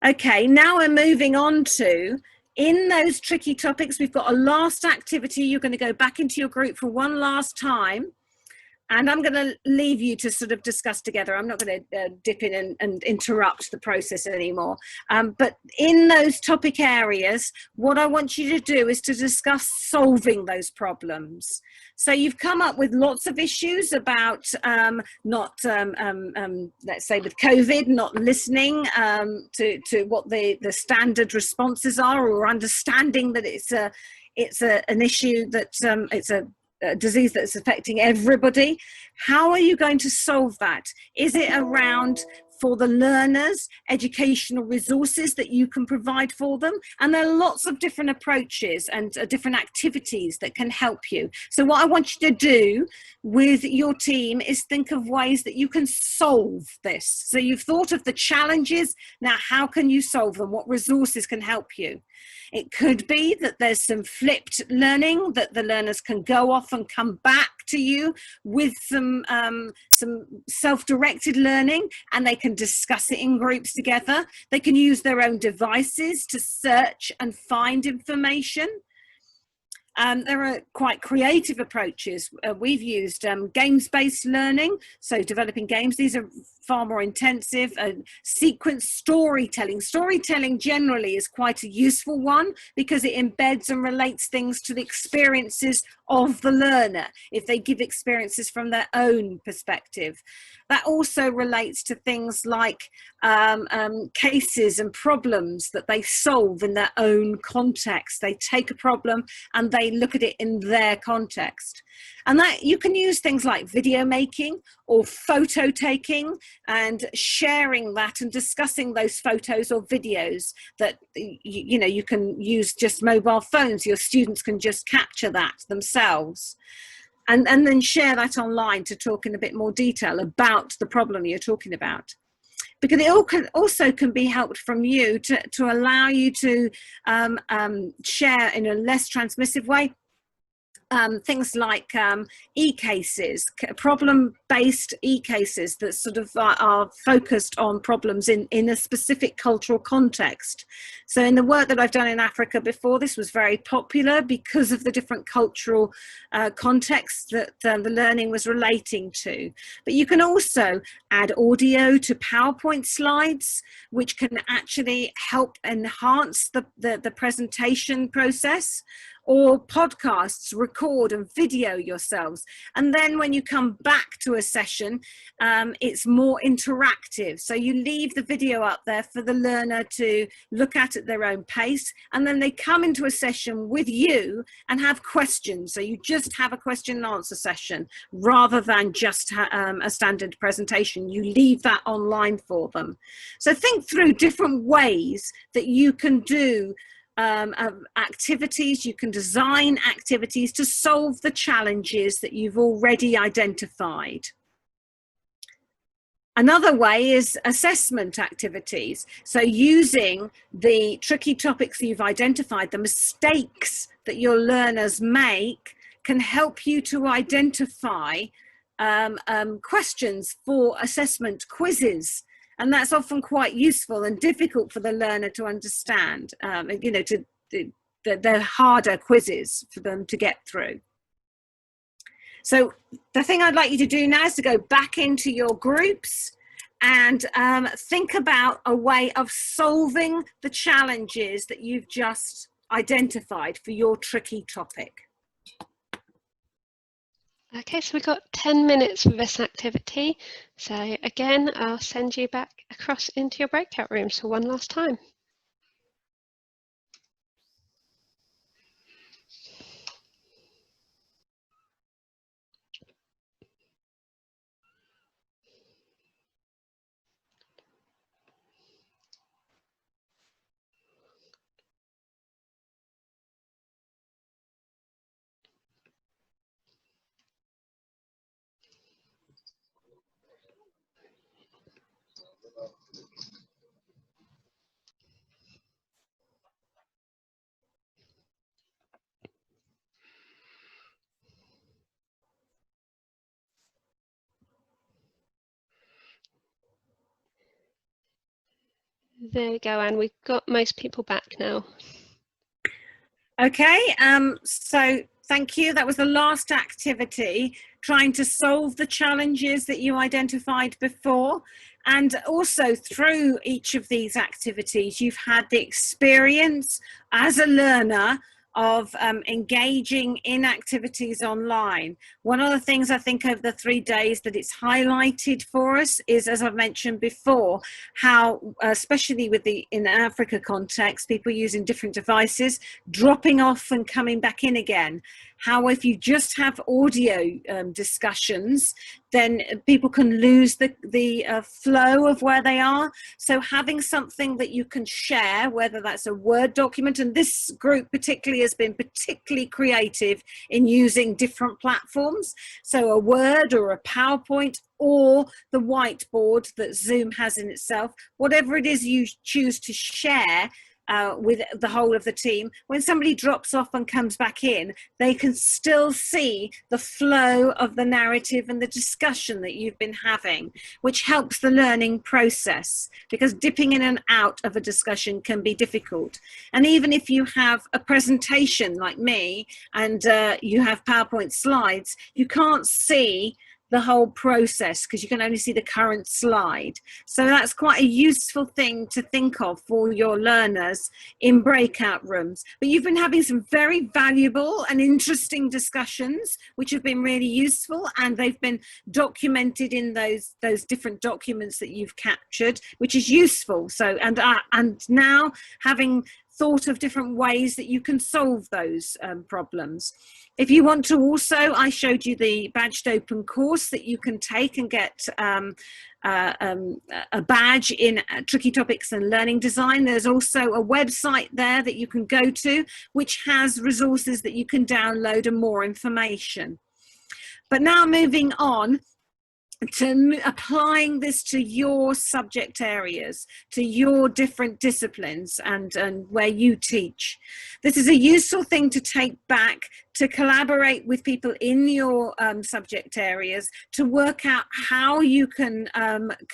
Okay, now we're moving on to, in those tricky topics, we've got a last activity. You're going to go back into your group for one last time, and I'm going to leave you to sort of discuss together. I'm not going to dip in and interrupt the process anymore. But in those topic areas, what I want you to do is to discuss solving those problems. So you've come up with lots of issues about let's say with COVID, not listening to what the standard responses are, or understanding that it's an issue, that it's a disease that's affecting everybody. How are you going to solve that? Is it around, for the learners, educational resources that you can provide for them? And there are lots of different approaches and different activities that can help you. So what I want you to do with your team is think of ways that you can solve this. So you've thought of the challenges. Now, how can you solve them? What resources can help you? It could be that there's some flipped learning, that the learners can go off and come back to you with some self-directed learning, and they can discuss it in groups together. They can use their own devices to search and find information. There are quite creative approaches. We've used games-based learning, so developing games. These are far more intensive. Sequence storytelling. Storytelling generally is quite a useful one because it embeds and relates things to the experiences of the learner, if they give experiences from their own perspective. That also relates to things like cases and problems that they solve in their own context. They take a problem and they look at it in their context. And that you can use things like video making or photo taking and sharing that and discussing those photos or videos that, you can use just mobile phones. Your students can just capture that themselves. and then share that online to talk in a bit more detail about the problem you're talking about. Because it also can be helped from you to allow you to share in a less transmissive way. Things like e-cases, problem-based e-cases that sort of are focused on problems in a specific cultural context. So in the work that I've done in Africa before, this was very popular because of the different cultural contexts that the learning was relating to. But you can also add audio to PowerPoint slides, which can actually help enhance the presentation process, or podcasts, record and video yourselves. And then when you come back to a session, it's more interactive. So you leave the video up there for the learner to look at their own pace, and then they come into a session with you and have questions. So you just have a question and answer session rather than just a standard presentation. You leave that online for them. So think through different ways that you can do activities, you can design activities to solve the challenges that you've already identified. Another way is assessment activities. So using the tricky topics that you've identified, the mistakes that your learners make can help you to identify questions for assessment quizzes. And that's often quite useful and difficult for the learner to understand. You know, they're harder quizzes for them to get through. So the thing I'd like you to do now is to go back into your groups and think about a way of solving the challenges that you've just identified for your tricky topic. Okay, so we've got 10 minutes for this activity. So again, I'll send you back across into your breakout rooms for one last time. There we go, and we've got most people back now. Okay, so thank you. That was the last activity, trying to solve the challenges that you identified before. And also through each of these activities, you've had the experience as a learner of engaging in activities online. One of the things I think over the 3 days that it's highlighted for us is, as I've mentioned before, how, especially with in the Africa context, people using different devices, dropping off and coming back in again. How if you just have audio discussions, then people can lose the flow of where they are. So having something that you can share, whether that's a Word document, and this group particularly has been particularly creative in using different platforms. So a Word or a PowerPoint or the whiteboard that Zoom has in itself, whatever it is you choose to share with the whole of the team, when somebody drops off and comes back in, they can still see the flow of the narrative and the discussion that you've been having, which helps the learning process, because dipping in and out of a discussion can be difficult. And even if you have a presentation like me and you have PowerPoint slides, you can't see the whole process because you can only see the current slide. So that's quite a useful thing to think of for your learners in breakout rooms. But you've been having some very valuable and interesting discussions, which have been really useful, and they've been documented in those different documents that you've captured, which is useful. So, and now having thought of different ways that you can solve those problems. If you want to also, I showed you the badged open course that you can take and get a badge in tricky topics and learning design. There's also a website there that you can go to, which has resources that you can download and more information. But now moving on to applying this to your subject areas, to your different disciplines and where you teach. This is a useful thing to take back, to collaborate with people in your subject areas, to work out how you can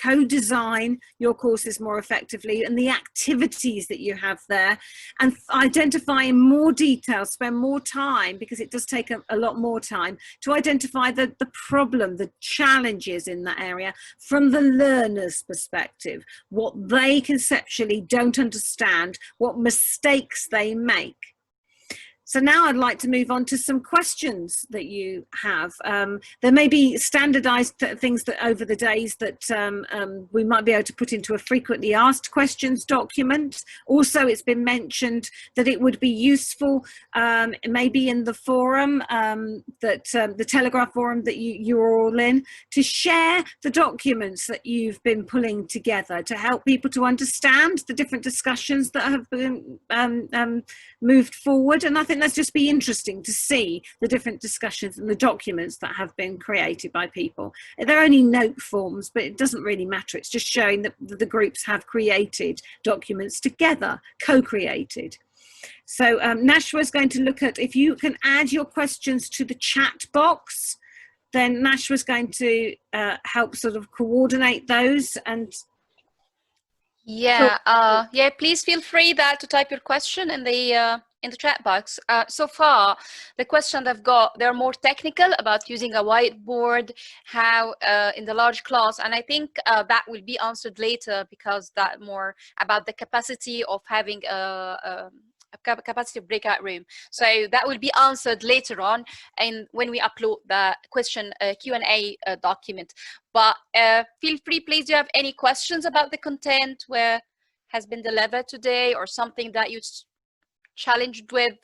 co-design your courses more effectively and the activities that you have there, and identify in more detail, spend more time, because it does take a lot more time, to identify the problem, the challenges in that area from the learner's perspective, what they conceptually don't understand, what mistakes they make. So now I'd like to move on to some questions that you have. There may be standardized things that over the days that we might be able to put into a frequently asked questions document. Also, it's been mentioned that it would be useful maybe in the forum, the Telegraph forum that you're all in, to share the documents that you've been pulling together to help people to understand the different discussions that have been moved forward. And I think let's just be interesting to see the different discussions and the documents that have been created by people. They're only note forms, but it doesn't really matter. It's just showing that the groups have created documents together, co-created. So Nashwa is going to look at, if you can add your questions to the chat box, then Nashwa is going to help sort of coordinate those. And yeah, please feel free to type your question in the chat box. So far, the questions I've got, they're more technical about using a whiteboard, how in the large class, and I think that will be answered later, because that more about the capacity of having a capacity of breakout room. So that will be answered later on, and when we upload the question Q&A document. But feel free, please, do you have any questions about the content, where has been delivered today, or something that you challenged with?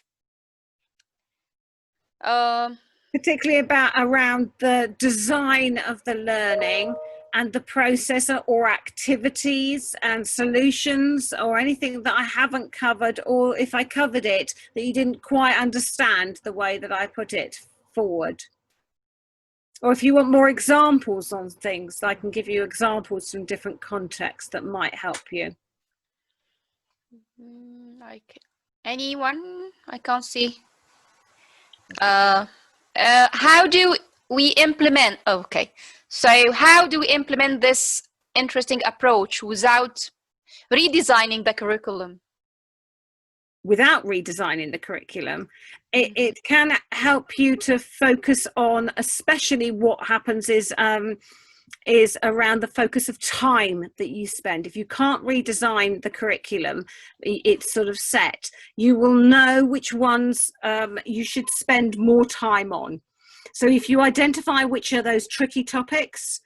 Particularly around the design of the learning and the process, or activities and solutions, or anything that I haven't covered, or if I covered it that you didn't quite understand the way that I put it forward. Or if you want more examples on things, I can give you examples from different contexts that might help you. Like anyone? I can't see. How do we implement? Okay, so how do we implement this interesting approach without redesigning the curriculum? Without redesigning the curriculum, it can help you to focus on, especially what happens is around the focus of time that you spend. If you can't redesign the curriculum, it's sort of set. You will know which ones you should spend more time on. So if you identify which are those tricky topics,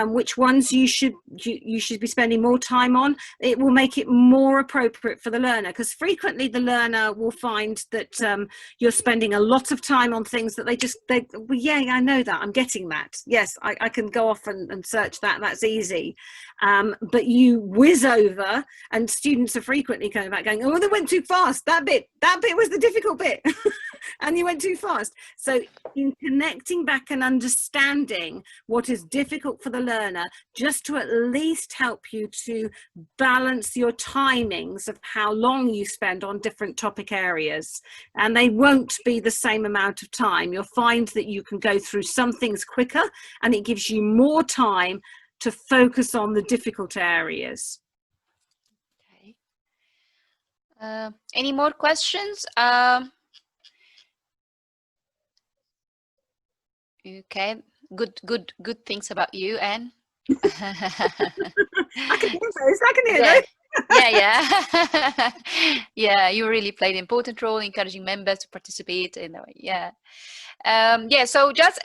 which ones you should be spending more time on, it will make it more appropriate for the learner, because frequently the learner will find that you're spending a lot of time on things that well, yeah, I know that, I'm getting that, yes, I can go off and search that, that's easy, but you whiz over, and students are frequently coming back going, oh, they went too fast, that bit was the difficult bit and you went too fast. So in connecting back and understanding what is difficult for the learner, just to at least help you to balance your timings of how long you spend on different topic areas, and they won't be the same amount of time. You'll find that you can go through some things quicker, and it gives you more time to focus on the difficult areas. Okay. Any more questions? Okay, good things about you, Anne. I can hear those. I can hear those. Yeah. Yeah, you really played an important role in encouraging members to participate in a way. Yeah. So just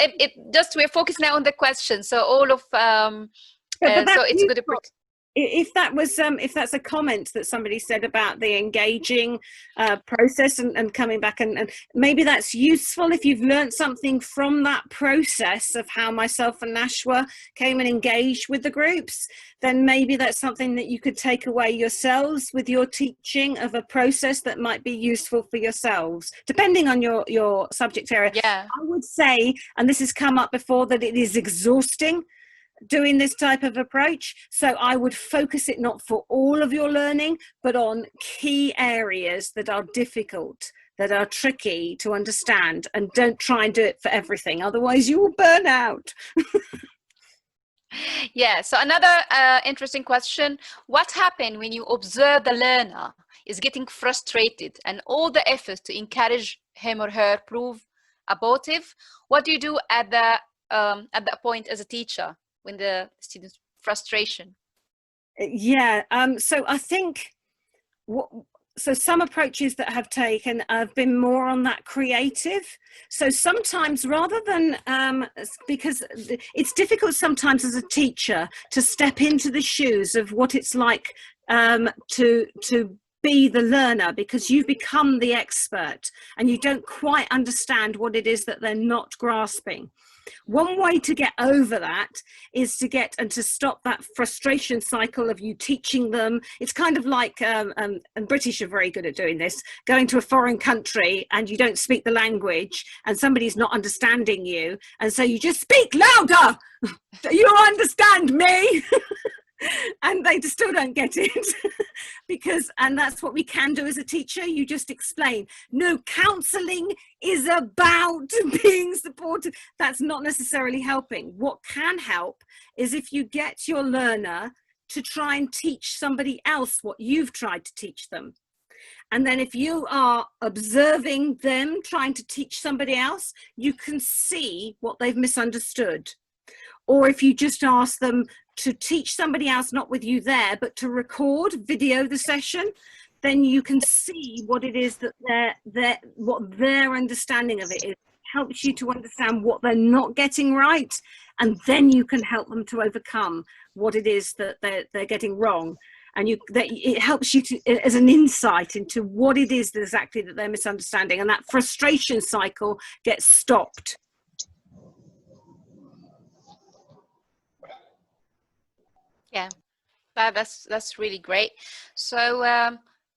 we're focused now on the questions. So all of so it's a good approach. if that's a comment that somebody said about the engaging process and coming back, and maybe that's useful if you've learned something from that process of how myself and Nashwa came and engaged with the groups, then maybe that's something that you could take away yourselves with your teaching of a process that might be useful for yourselves, depending on your subject area. Yeah. I would say, and this has come up before, that it is exhausting doing this type of approach. So I would focus it not for all of your learning, but on key areas that are difficult, that are tricky to understand, and don't try and do it for everything. Otherwise you will burn out. Yeah, so another interesting question. What happens when you observe the learner is getting frustrated and all the efforts to encourage him or her prove abortive? What do you do at that point as a teacher when the student's frustration? Yeah, so I think so some approaches that have taken have been more on that creative. So sometimes, rather than because it's difficult sometimes as a teacher to step into the shoes of what it's like to be the learner, because you become the expert and you don't quite understand what it is that they're not grasping. One way to get over that is to get and to stop that frustration cycle of you teaching them. It's kind of like, and British are very good at doing this, going to a foreign country and you don't speak the language and somebody's not understanding you. And so you just speak louder. Do you understand me? And they still don't get it. And that's what we can do as a teacher. You just explain, no, counseling is about being supported. That's not necessarily helping. What can help is if you get your learner to try and teach somebody else what you've tried to teach them. And then if you are observing them trying to teach somebody else, you can see what they've misunderstood. Or if you just ask them to teach somebody else, not with you there, but to record, video the session, then you can see what it is that what their understanding of it is. It helps you to understand what they're not getting right, and then you can help them to overcome what it is that they're getting wrong. And it helps you to, as an insight into what it is exactly that they're misunderstanding, and that frustration cycle gets stopped. Yeah, that's really great. So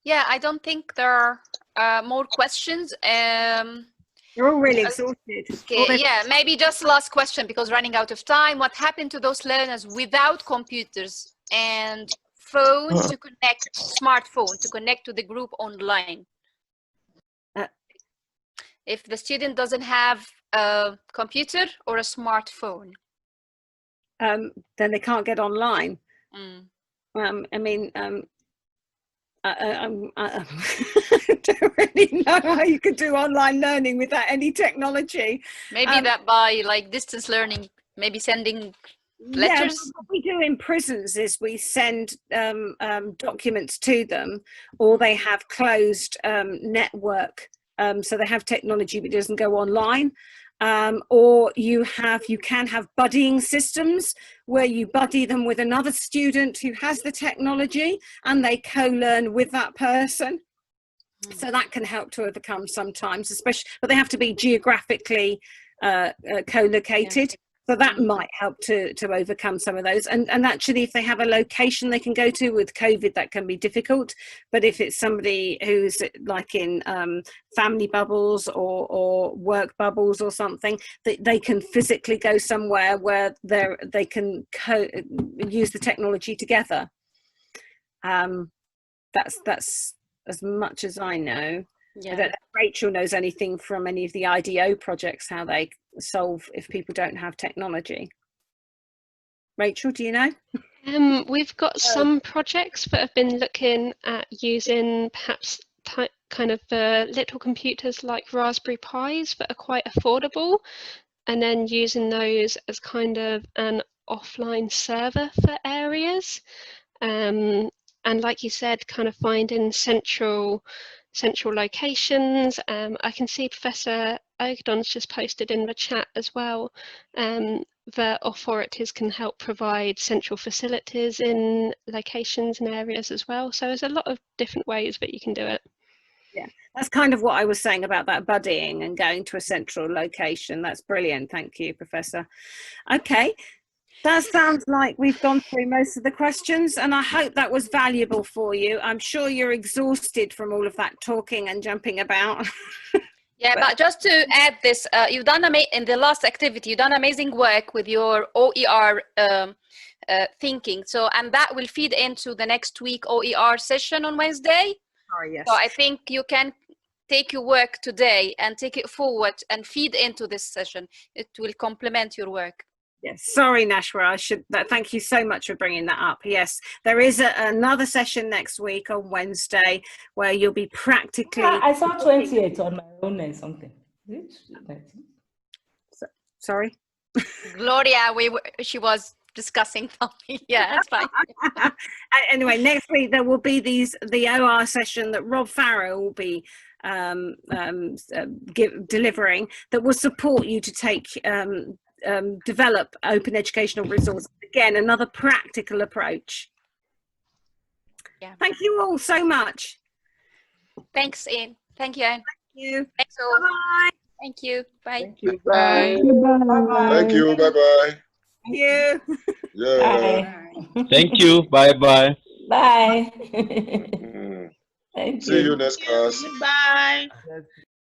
yeah, I don't think there are more questions. You're all really exhausted. Okay, yeah, maybe just last question because running out of time. What happened to those learners without computers and phones to connect, smartphone to connect to the group online? If the student doesn't have a computer or a smartphone, then they can't get online. I mean, I don't really know how you could do online learning without any technology. Maybe that by like distance learning, maybe sending letters. Yeah, what we do in prisons is we send documents to them, or they have closed network, so they have technology but it doesn't go online. Or you can have buddying systems where you buddy them with another student who has the technology and they co-learn with that person. So that can help to overcome sometimes, especially, but they have to be geographically co-located. So that might help to overcome some of those. And actually, if they have a location they can go to, with COVID, that can be difficult. But if it's somebody who's like in family bubbles or work bubbles or something, they can physically go somewhere where they can use the technology together. That's as much as I know. Yeah. I don't know if Rachel knows anything from any of the IDO projects, how they solve if people don't have technology. Rachel, do you know? We've got some projects that have been looking at using perhaps kind of little computers like Raspberry Pis that are quite affordable, and then using those as kind of an offline server for areas. And like you said, kind of finding central locations. I can see Professor Ogdon's just posted in the chat as well the authorities can help provide central facilities in locations and areas as well. So there's a lot of different ways that you can do it. Yeah, that's kind of what I was saying about that buddying and going to a central location. That's brilliant. Thank you, Professor. Okay, that sounds like we've gone through most of the questions, and I hope that was valuable for you. I'm sure you're exhausted from all of that talking and jumping about. Yeah, but just to add this, you've done in the last activity, you've done amazing work with your OER thinking. So, and that will feed into the next week OER session on Wednesday. Oh, yes. So I think you can take your work today and take it forward and feed into this session. It will complement your work. Yes, sorry, Nashwa, I should. Thank you so much for bringing that up. Yes, there is another session next week on Wednesday where you'll be practically. Yeah, I saw 28 on my own and something. Sorry, Gloria, she was discussing something. Yeah, that's fine. Anyway, next week there will be the OR session that Rob Farrow will be delivering that will support you to take. Develop open educational resources. Again, another practical approach. Yeah. Thank you all so much. Thanks, Ian. Thank you, Anne. Thank you. Thanks all. Bye. Thank you. Bye. Thank you. Bye. Thank you. Bye. Thank you. Bye-bye. Thank you. Yeah. Bye. Thank you. Bye-bye. Bye. Mm. Thank See you. you next class. Goodbye.